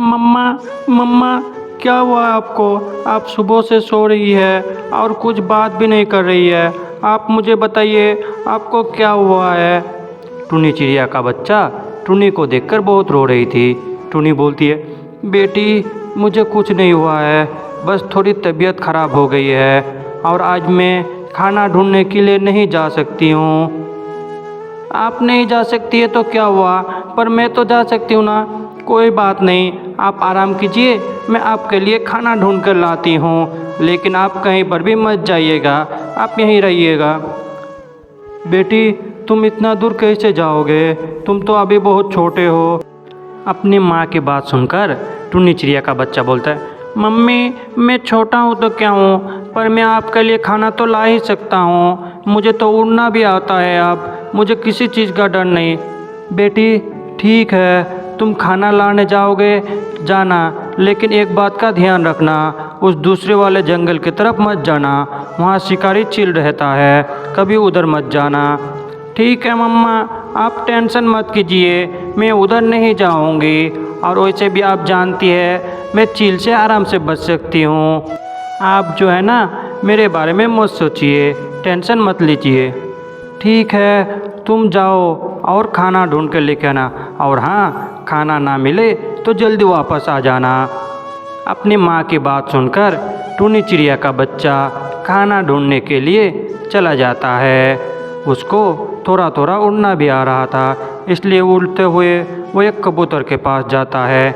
मम्मा मम्मा, क्या हुआ आपको? आप सुबह से सो रही है और कुछ बात भी नहीं कर रही है। आप मुझे बताइए, आपको क्या हुआ है? टुनी चिड़िया का बच्चा टुनी को देखकर बहुत रो रही थी। टुनी बोलती है, बेटी मुझे कुछ नहीं हुआ है, बस थोड़ी तबीयत खराब हो गई है और आज मैं खाना ढूंढने के लिए नहीं जा सकती हूँ। आप नहीं जा सकती है तो क्या हुआ, पर मैं तो जा सकती हूँ ना। कोई बात नहीं, आप आराम कीजिए, मैं आपके लिए खाना ढूंढ कर लाती हूँ, लेकिन आप कहीं पर भी मत जाइएगा, आप यहीं रहिएगा। बेटी तुम इतना दूर कैसे जाओगे? तुम तो अभी बहुत छोटे हो। अपनी माँ की बात सुनकर टुन्नी चिड़िया का बच्चा बोलता है, मम्मी मैं छोटा हूँ तो क्या हूँ, पर मैं आपके लिए खाना तो ला ही सकता हूँ। मुझे तो उड़ना भी आता है, अब मुझे किसी चीज़ का डर नहीं। बेटी ठीक है, तुम खाना लाने जाओगे जाना, लेकिन एक बात का ध्यान रखना, उस दूसरे वाले जंगल की तरफ मत जाना, वहाँ शिकारी चील रहता है, कभी उधर मत जाना। ठीक है मम्मा, आप टेंशन मत कीजिए, मैं उधर नहीं जाऊंगी, और वैसे भी आप जानती है मैं चील से आराम से बच सकती हूँ। आप जो है ना मेरे बारे में मत सोचिए, टेंशन मत लीजिए। ठीक है, तुम जाओ और खाना ढूंढ कर लेके आना, और हाँ खाना ना मिले तो जल्दी वापस आ जाना। अपनी माँ की बात सुनकर टुनी चिड़िया का बच्चा खाना ढूंढने के लिए चला जाता है। उसको थोड़ा थोड़ा उड़ना भी आ रहा था, इसलिए उड़ते हुए वो एक कबूतर के पास जाता है।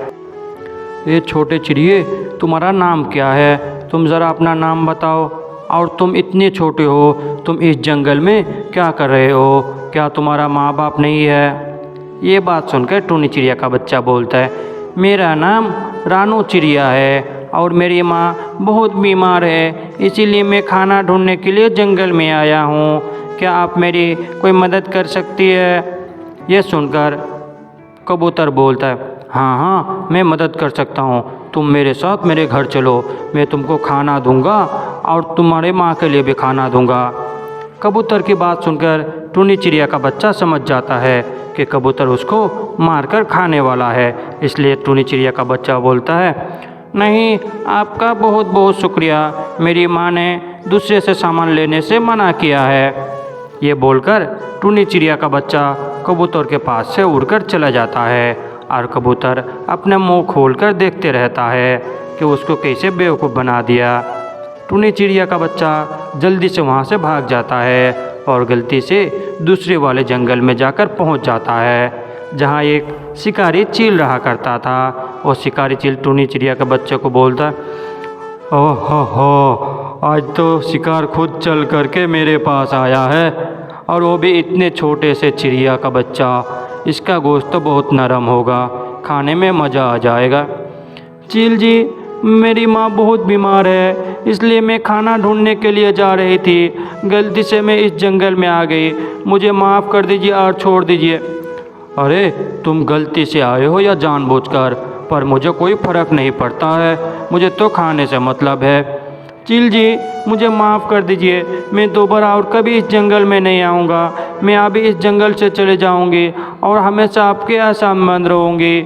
ये छोटे चिड़िए, तुम्हारा नाम क्या है? तुम ज़रा अपना नाम बताओ, और तुम इतने छोटे हो, तुम इस जंगल में क्या कर रहे हो? क्या तुम्हारा माँ बाप नहीं है? ये बात सुनकर टुनी चिड़िया का बच्चा बोलता है, मेरा नाम रानू चिड़िया है और मेरी माँ बहुत बीमार है, इसीलिए मैं खाना ढूंढने के लिए जंगल में आया हूँ। क्या आप मेरी कोई मदद कर सकती है? यह सुनकर कबूतर बोलता है, हाँ हाँ मैं मदद कर सकता हूँ, तुम मेरे साथ मेरे घर चलो, मैं तुमको खाना दूंगा और तुम्हारे माँ के लिए भी खाना दूंगा। कबूतर की बात सुनकर टुनी चिड़िया का बच्चा समझ जाता है कि कबूतर उसको मारकर खाने वाला है, इसलिए टुनी चिड़िया का बच्चा बोलता है, नहीं आपका बहुत बहुत शुक्रिया, मेरी माँ ने दूसरे से सामान लेने से मना किया है। ये बोलकर टुनी चिड़िया का बच्चा कबूतर के पास से उड़कर चला जाता है, और कबूतर अपने मुंह खोलकर देखते रहता है कि उसको कैसे बेवकूफ़ बना दिया। टुनी चिड़िया का बच्चा जल्दी से वहाँ से भाग जाता है और गलती से दूसरे वाले जंगल में जाकर पहुँच जाता है, जहाँ एक शिकारी चील रहा करता था। और शिकारी चील टुनी चिड़िया के बच्चे को बोलता, ओह हो, आज तो शिकार खुद चल करके मेरे पास आया है, और वो भी इतने छोटे से चिड़िया का बच्चा। इसका गोश्त तो बहुत नरम होगा, खाने में मज़ा आ जाएगा। चील जी, मेरी माँ बहुत बीमार है, इसलिए मैं खाना ढूंढने के लिए जा रही थी, गलती से मैं इस जंगल में आ गई, मुझे माफ़ कर दीजिए और छोड़ दीजिए। अरे तुम गलती से आए हो या जानबूझकर, पर मुझे कोई फ़र्क नहीं पड़ता है, मुझे तो खाने से मतलब है। चील जी मुझे माफ़ कर दीजिए, मैं दोबारा और कभी इस जंगल में नहीं आऊँगा, मैं अभी इस जंगल से चले जाऊँगी और हमेशा आपके आसाम बंद रहूँगी।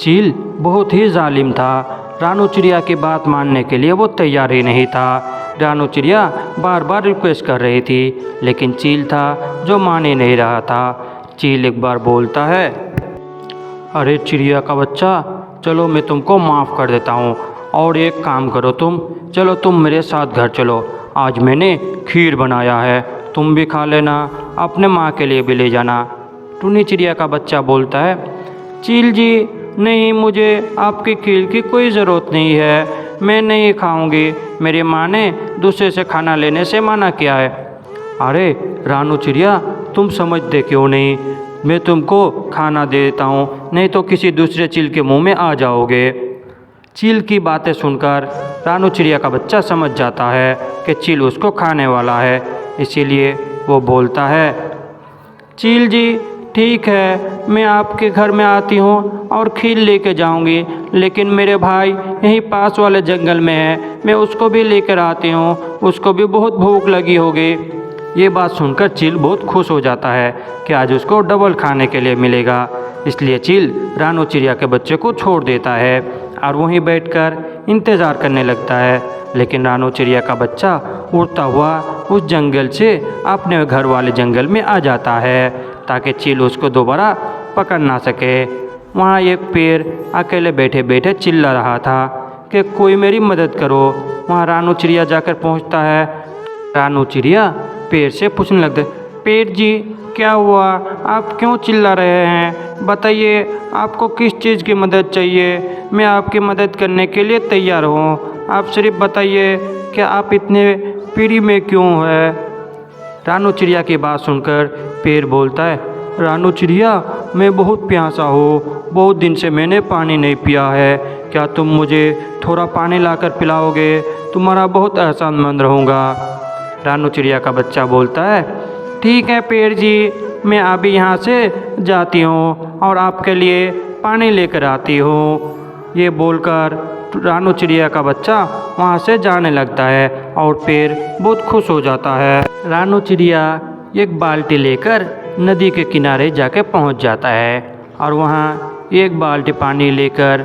चील बहुत ही जालिम था, रानू चिड़िया की बात मानने के लिए वो तैयार ही नहीं था। रानू चिड़िया बार बार रिक्वेस्ट कर रही थी, लेकिन चील था जो मान ही नहीं रहा था। चील एक बार बोलता है, अरे चिड़िया का बच्चा, चलो मैं तुमको माफ़ कर देता हूँ, और एक काम करो, चलो तुम मेरे साथ घर चलो, आज मैंने खीर बनाया है, तुम भी खा लेना, अपने माँ के लिए भी ले जाना। टुनी चिड़िया का बच्चा बोलता है, चील जी नहीं, मुझे आपकी खीर की कोई ज़रूरत नहीं है, मैं नहीं खाऊंगी, मेरी माँ ने दूसरे से खाना लेने से मना किया है। अरे रानू चिड़िया, तुम समझते क्यों नहीं, मैं तुमको खाना दे देता हूँ, नहीं तो किसी दूसरे चील के मुंह में आ जाओगे। चील की बातें सुनकर रानू चिड़िया का बच्चा समझ जाता है कि चील उसको खाने वाला है, इसीलिए वो बोलता है, चील जी ठीक है, मैं आपके घर में आती हूँ और खीर लेके जाऊँगी, लेकिन मेरे भाई यहीं पास वाले जंगल में है, मैं उसको भी लेकर आती हूँ, उसको भी बहुत भूख लगी होगी। ये बात सुनकर चील बहुत खुश हो जाता है कि आज उसको डबल खाने के लिए मिलेगा। इसलिए चील रानू चिड़िया के बच्चे को छोड़ देता है और वहीं बैठकर इंतज़ार करने लगता है। लेकिन रानू चिड़िया का बच्चा उड़ता हुआ उस जंगल से अपने घर वाले जंगल में आ जाता है ताकि चील उसको दोबारा पकड़ ना सके। वहाँ एक पेड़ अकेले बैठे बैठे चिल्ला रहा था कि कोई मेरी मदद करो। वहाँ रानू चिड़िया जाकर पहुँचता है। रानू चिड़िया पेड़ से पूछने लगते, पेड़ जी क्या हुआ, आप क्यों चिल्ला रहे हैं, बताइए आपको किस चीज़ की मदद चाहिए, मैं आपकी मदद करने के लिए तैयार हूँ। आप सिर्फ बताइए कि आप इतने पीड़ी में क्यों है। रानू चिड़िया की बात सुनकर पेड़ बोलता है, रानू चिड़िया मैं बहुत प्यासा हूँ, बहुत दिन से मैंने पानी नहीं पिया है, क्या तुम मुझे थोड़ा पानी लाकर पिलाओगे, तुम्हारा बहुत एहसानमंद रहूँगा। रानू चिड़िया का बच्चा बोलता है, ठीक है पेड़ जी, मैं अभी यहाँ से जाती हूँ और आपके लिए पानी लेकर आती हूँ। ये बोलकर रानू चिड़िया का बच्चा वहाँ से जाने लगता है और पेड़ बहुत खुश हो जाता है। रानू चिड़िया एक बाल्टी लेकर नदी के किनारे जाके पहुँच जाता है और वहाँ एक बाल्टी पानी लेकर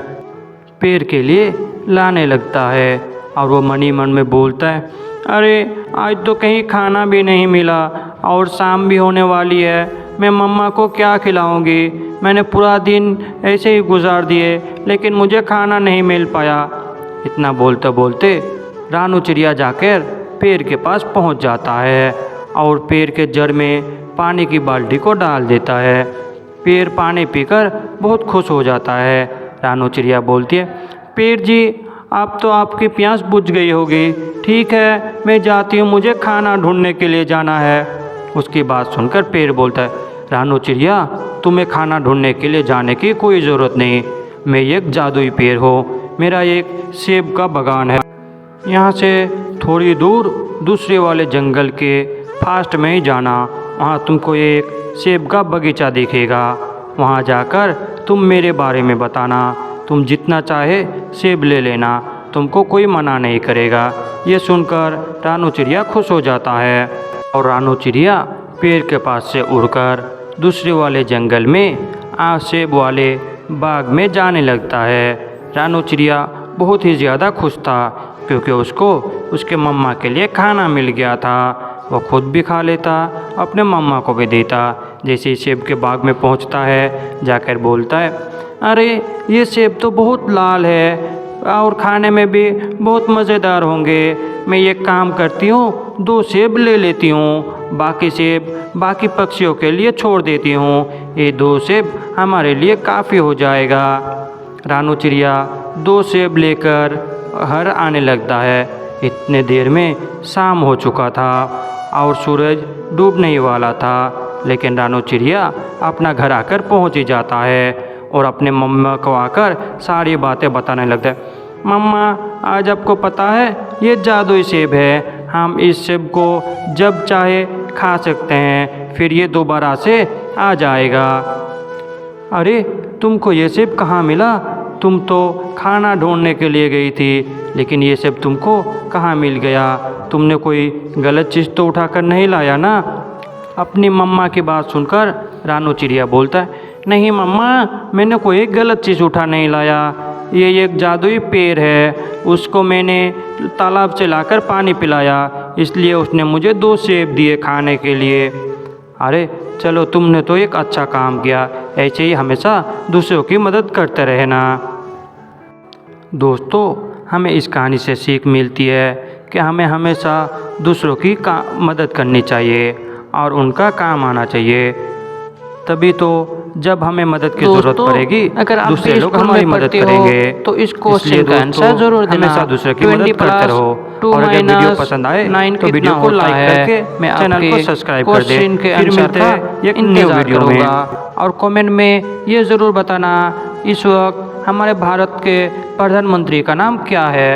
पेड़ के लिए लाने लगता है और वो मन ही मन में बोलता है, अरे आज तो कहीं खाना भी नहीं मिला और शाम भी होने वाली है, मैं मम्मा को क्या खिलाऊंगी, मैंने पूरा दिन ऐसे ही गुजार दिए लेकिन मुझे खाना नहीं मिल पाया। इतना बोलते बोलते रानू चिड़िया जाकर पेड़ के पास पहुंच जाता है और पेड़ के जड़ में पानी की बाल्टी को डाल देता है। पेड़ पानी पीकर बहुत खुश हो जाता है। रानू चिड़िया बोलती है, पेड़ जी अब तो आपकी प्यास बुझ गई होगी, ठीक है मैं जाती हूँ, मुझे खाना ढूंढने के लिए जाना है। उसकी बात सुनकर पेड़ बोलता है, रानू चिड़िया तुम्हें खाना ढूंढने के लिए जाने की कोई ज़रूरत नहीं, मैं एक जादुई पेड़ हूँ, मेरा एक सेब का बागान है, यहाँ से थोड़ी दूर दूसरे वाले जंगल के फास्ट में ही जाना, वहाँ तुमको एक सेब का बगीचा दिखेगा, वहाँ जाकर तुम मेरे बारे में बताना, तुम जितना चाहे सेब ले लेना, तुमको कोई मना नहीं करेगा। ये सुनकर रानू चिड़िया खुश हो जाता है और रानू चिड़िया पेड़ के पास से उड़कर दूसरे वाले जंगल में सेब वाले बाग में जाने लगता है। रानू चिड़िया बहुत ही ज़्यादा खुश था क्योंकि उसको उसके मम्मा के लिए खाना मिल गया था। वो खुद भी खा लेता, अपने मम्मा को भी देता। जैसे ही सेब के बाग में पहुंचता है जाकर बोलता है, अरे ये सेब तो बहुत लाल है और खाने में भी बहुत मज़ेदार होंगे, मैं एक काम करती हूँ 2 सेब ले लेती हूँ, बाकी सेब बाकी पक्षियों के लिए छोड़ देती हूँ, ये 2 सेब हमारे लिए काफ़ी हो जाएगा। रानू चिड़िया 2 सेब लेकर घर आने लगता है। इतने देर में शाम हो चुका था और सूरज डूबने ही वाला था, लेकिन रानू चिड़िया अपना घर आकर पहुँच ही जाता है और अपने मम्मा को आकर सारी बातें बताने लगता है। मम्मा आज आपको पता है ये जादुई सेब है, हम इस सेब को जब चाहे खा सकते हैं, फिर ये दोबारा से आ जाएगा। अरे तुमको ये सेब कहाँ मिला, तुम तो खाना ढूंढने के लिए गई थी, लेकिन ये सेब तुमको कहाँ मिल गया, तुमने कोई गलत चीज़ तो उठाकर नहीं लाया ना। अपनी मम्मा की बात सुनकर रानू चिड़िया बोलता है, नहीं मम्मा मैंने कोई गलत चीज़ उठा नहीं लाया, ये एक जादुई पेड़ है, उसको मैंने तालाब से लाकर पानी पिलाया, इसलिए उसने मुझे 2 सेब दिए खाने के लिए। अरे चलो तुमने तो एक अच्छा काम किया, ऐसे ही हमेशा दूसरों की मदद करते रहना। दोस्तों हमें इस कहानी से सीख मिलती है कि हमें हमेशा दूसरों की मदद करनी चाहिए और उनका काम आना चाहिए, तभी तो जब हमें मदद की ज़रूरत पड़ेगी अगर आप दूसरे लोग हमारी मदद करेंगे। तो इस क्वेश्चन का आंसर जरूर देना। हमेशा दूसरे की मदद करते रहो और अगर वीडियो पसंद आए तो वीडियो को लाइक करके मैं चैनल को सब्सक्राइब कर दें। फिर मिलते हैं एक न्यू वीडियो में। और कमेंट में ये ज़रूर बताना इस वक्त हमारे भारत के प्रधानमंत्री का नाम क्या है।